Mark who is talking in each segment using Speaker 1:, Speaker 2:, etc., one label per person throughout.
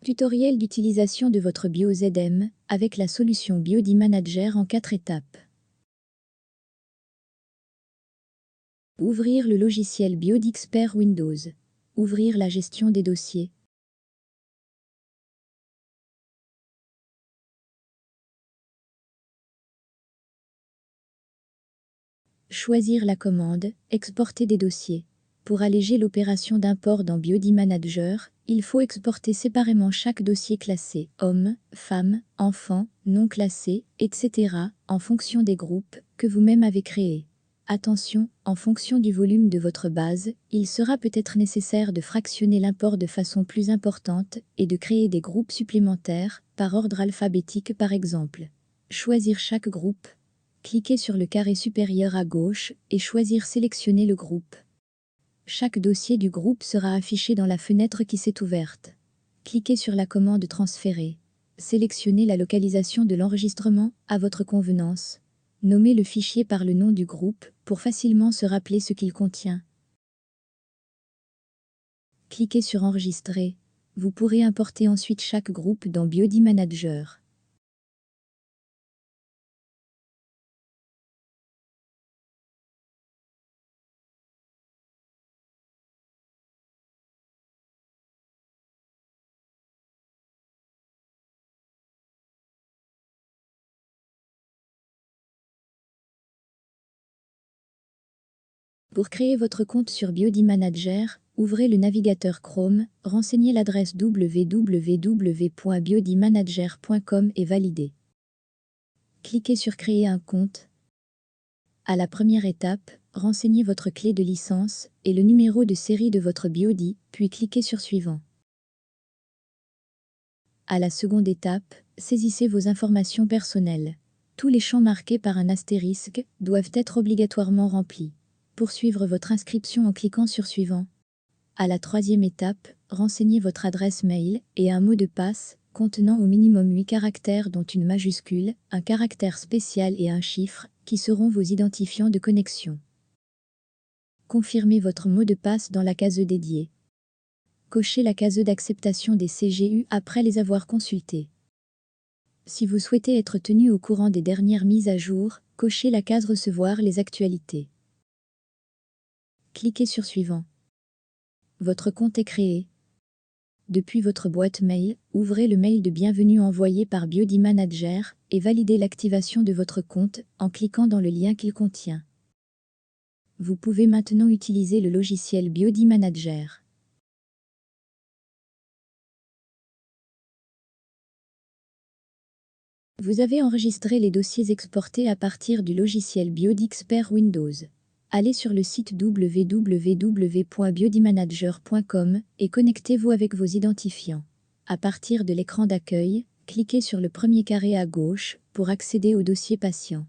Speaker 1: Tutoriel d'utilisation de votre BioZM avec la solution BioD Manager en 4 étapes. Ouvrir le logiciel BioD Expert Windows. Ouvrir la gestion des dossiers. Choisir la commande « Exporter des dossiers ». Pour alléger l'opération d'import dans BioD Manager, il faut exporter séparément chaque dossier classé « Homme »,« Femme »,« Enfant »,« Non classé », etc. en fonction des groupes que vous-même avez créés. Attention, en fonction du volume de votre base, il sera peut-être nécessaire de fractionner l'import de façon plus importante et de créer des groupes supplémentaires, par ordre alphabétique par exemple. Choisir chaque groupe. Cliquez sur le carré supérieur à gauche et choisir Sélectionner le groupe. Chaque dossier du groupe sera affiché dans la fenêtre qui s'est ouverte. Cliquez sur la commande Transférer. Sélectionnez la localisation de l'enregistrement à votre convenance. Nommez le fichier par le nom du groupe pour facilement se rappeler ce qu'il contient. Cliquez sur Enregistrer. Vous pourrez importer ensuite chaque groupe dans BioD Manager. Pour créer votre compte sur BioD Manager, ouvrez le navigateur Chrome, renseignez l'adresse www.biodmanager.com et validez. Cliquez sur Créer un compte. À la première étape, renseignez votre clé de licence et le numéro de série de votre BioD, puis cliquez sur Suivant. À la seconde étape, saisissez vos informations personnelles. Tous les champs marqués par un astérisque doivent être obligatoirement remplis. Poursuivre votre inscription en cliquant sur Suivant. À la troisième étape, renseignez votre adresse mail et un mot de passe contenant au minimum 8 caractères dont une majuscule, un caractère spécial et un chiffre, qui seront vos identifiants de connexion. Confirmez votre mot de passe dans la case dédiée. Cochez la case d'acceptation des CGU après les avoir consultés. Si vous souhaitez être tenu au courant des dernières mises à jour, cochez la case Recevoir les actualités. Cliquez sur Suivant. Votre compte est créé. Depuis votre boîte mail, ouvrez le mail de bienvenue envoyé par BioD Manager et validez l'activation de votre compte en cliquant dans le lien qu'il contient. Vous pouvez maintenant utiliser le logiciel BioD Manager. Vous avez enregistré les dossiers exportés à partir du logiciel BioD Expert Windows. Allez sur le site www.biodmanager.com et connectez-vous avec vos identifiants. À partir de l'écran d'accueil, cliquez sur le premier carré à gauche pour accéder au dossier patient.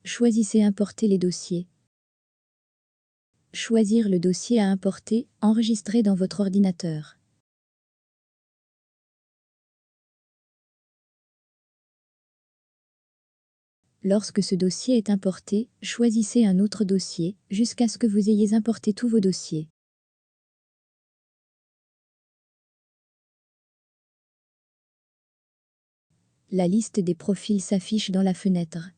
Speaker 1: Choisissez Importer les dossiers. Choisir le dossier à importer, enregistré dans votre ordinateur. Lorsque ce dossier est importé, choisissez un autre dossier, jusqu'à ce que vous ayez importé tous vos dossiers. La liste des profils s'affiche dans la fenêtre.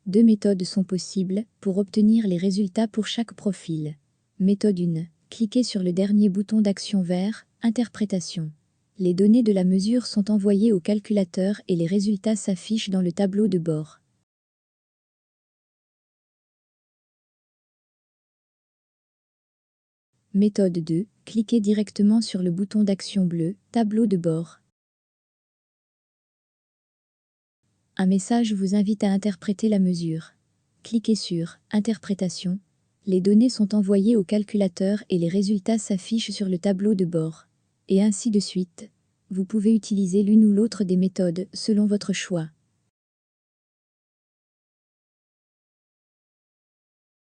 Speaker 1: Deux méthodes sont possibles pour obtenir les résultats pour chaque profil. Méthode 1. Cliquez sur le dernier bouton d'action vert, Interprétation. Les données de la mesure sont envoyées au calculateur et les résultats s'affichent dans le tableau de bord. Méthode 2. Cliquez directement sur le bouton d'action bleu, Tableau de bord. Un message vous invite à interpréter la mesure. Cliquez sur Interprétation. Les données sont envoyées au calculateur et les résultats s'affichent sur le tableau de bord. Et ainsi de suite. Vous pouvez utiliser l'une ou l'autre des méthodes selon votre choix.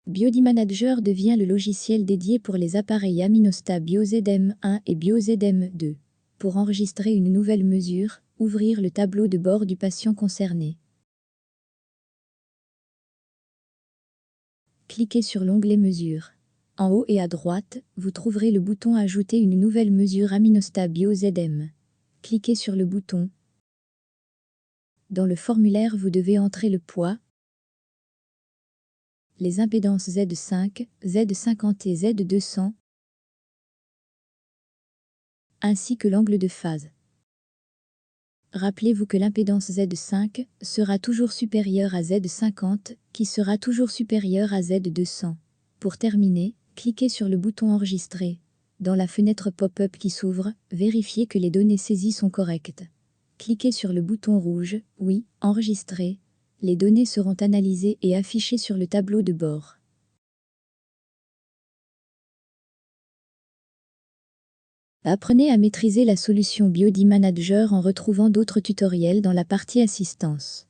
Speaker 1: BioD Manager devient le logiciel dédié pour les appareils Aminosta BioZM1 et BioZM2. Pour enregistrer une nouvelle mesure, ouvrir le tableau de bord du patient concerné. Cliquez sur l'onglet Mesures. En haut et à droite, vous trouverez le bouton Ajouter une nouvelle mesure Aminostat BioZM. Cliquez sur le bouton. Dans le formulaire, vous devez entrer le poids, les impédances Z5, Z50 et Z200, ainsi que l'angle de phase. Rappelez-vous que l'impédance Z5 sera toujours supérieure à Z50, qui sera toujours supérieure à Z200. Pour terminer, cliquez sur le bouton Enregistrer. Dans la fenêtre pop-up qui s'ouvre, vérifiez que les données saisies sont correctes. Cliquez sur le bouton rouge « Oui, enregistrer ». Les données seront analysées et affichées sur le tableau de bord. Apprenez à maîtriser la solution BioD Manager en retrouvant d'autres tutoriels dans la partie Assistance.